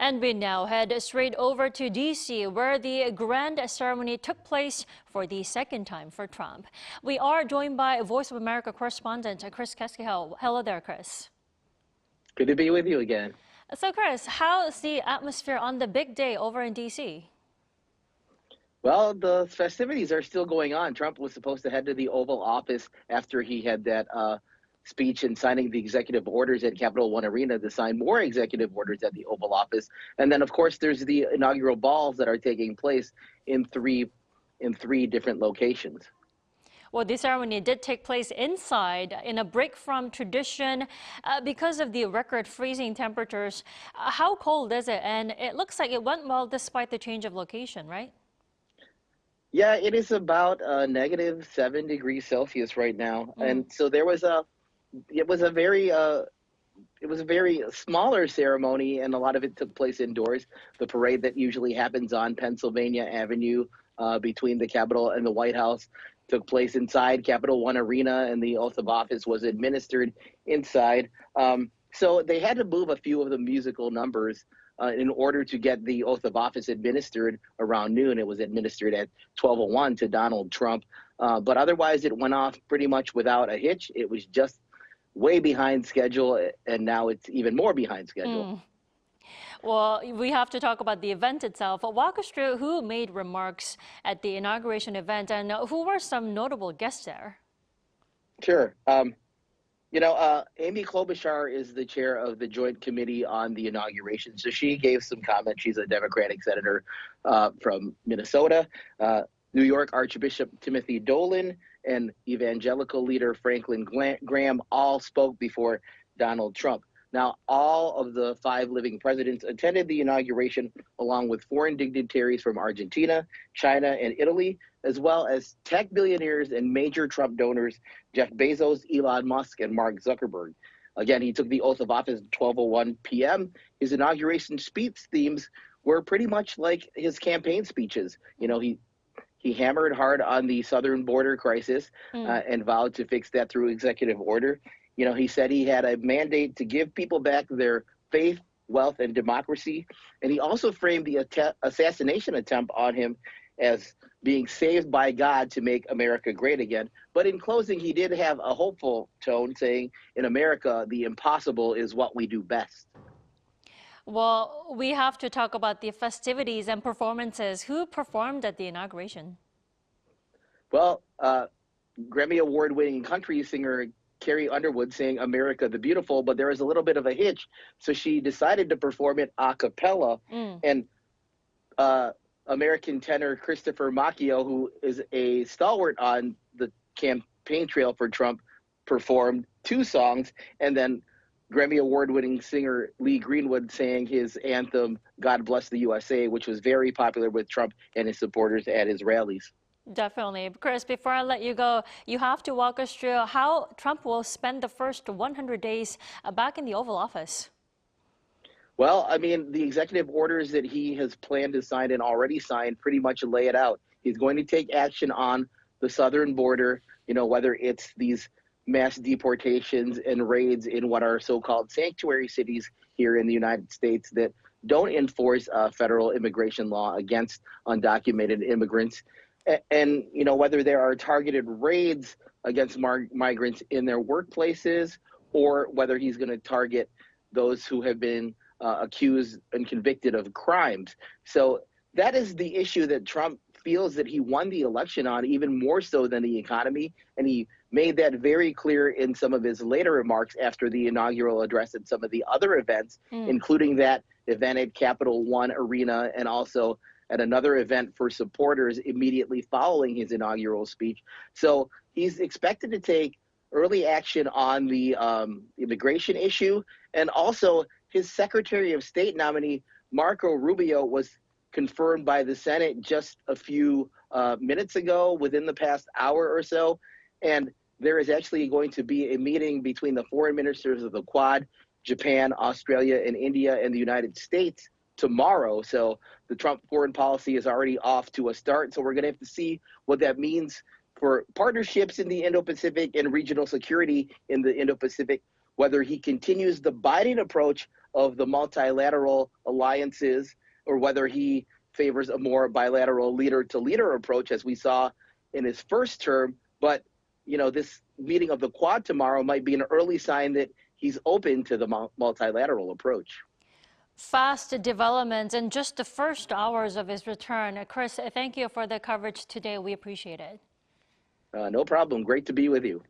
And we now head straight over to D.C., where the grand ceremony took place for the second time for Trump. We are joined by Voice of America correspondent Chris Casquejo. Hello there, Chris. Good to be with you again. So, Chris, how's the atmosphere on the big day over in D.C.? Well, the festivities are still going on. Trump was supposed to head to the Oval Office after he had that speech and signing the executive orders at Capital One Arena to sign more executive orders at the Oval Office. And then, of course, there's the inaugural balls that are taking place in three different locations. Well, the ceremony did take place inside in a break from tradition because of the record freezing temperatures. How cold is it? And it looks like it went well despite the change of location, right? Yeah, it is about -7 degrees Celsius right now. And so it was a very smaller ceremony, and a lot of it took place indoors. The parade that usually happens on Pennsylvania Avenue between the Capitol and the White House took place inside Capital One Arena, and the oath of office was administered inside. So they had to move a few of the musical numbers in order to get the oath of office administered around noon. It was administered at 12:01 to Donald Trump. But otherwise, it went off pretty much without a hitch. It was just way behind schedule, and now it's even more behind schedule. Well, we have to talk about the event itself. Walk us through who made remarks at the inauguration event and who were some notable guests there. Sure. Amy Klobuchar is the chair of the Joint Committee on the Inauguration. So she gave some comments. She's a Democratic senator from Minnesota. New York Archbishop Timothy Dolan and evangelical leader Franklin Graham all spoke before Donald Trump. Now, all of the 5 living presidents attended the inauguration, along with foreign dignitaries from Argentina, China, and Italy, as well as tech billionaires and major Trump donors, Jeff Bezos, Elon Musk, and Mark Zuckerberg. Again, he took the oath of office at 12:01 p.m. His inauguration speech themes were pretty much like his campaign speeches. He hammered hard on the southern border crisis and vowed to fix that through executive order. He said he had a mandate to give people back their faith, wealth, and democracy. And he also framed the assassination attempt on him as being saved by God to make America great again. But in closing, he did have a hopeful tone, saying, in America, the impossible is what we do best. Well, we have to talk about the festivities and performances. Who performed at the inauguration? Well, Grammy Award-winning country singer Carrie Underwood sang America the Beautiful, but there was a little bit of a hitch. So she decided to perform it a cappella. And American tenor Christopher Macchio, who is a stalwart on the campaign trail for Trump, performed 2 songs. And then Grammy Award-winning singer Lee Greenwood sang his anthem, God Bless the USA, which was very popular with Trump and his supporters at his rallies. Definitely. Chris, before I let you go, you have to walk us through how Trump will spend the first 100 days back in the Oval Office. Well, I mean, the executive orders that he has planned to sign and already signed pretty much lay it out. He's going to take action on the southern border, whether it's these mass deportations and raids in what are so-called sanctuary cities here in the United States that don't enforce federal immigration law against undocumented immigrants. And, whether there are targeted raids against migrants in their workplaces, or whether he's going to target those who have been accused and convicted of crimes. So that is the issue that Trump feels that he won the election on, even more so than the economy. And he made that very clear in some of his later remarks after the inaugural address and some of the other events, including that event at Capital One Arena and also at another event for supporters immediately following his inaugural speech. So he's expected to take early action on the immigration issue. And also his Secretary of State nominee, Marco Rubio, was confirmed by the Senate just a few minutes ago, within the past hour or so. And there is actually going to be a meeting between the foreign ministers of the Quad, Japan, Australia, and India, and the United States tomorrow. So the Trump foreign policy is already off to a start. So we're going to have to see what that means for partnerships in the Indo-Pacific and regional security in the Indo-Pacific, whether he continues the Biden approach of the multilateral alliances, or whether he favors a more bilateral leader-to-leader approach, as we saw in his first term. But, this meeting of the Quad tomorrow might be an early sign that he's open to the multilateral approach. Fast developments in just the first hours of his return. Chris, thank you for the coverage today. We appreciate it. No problem. Great to be with you.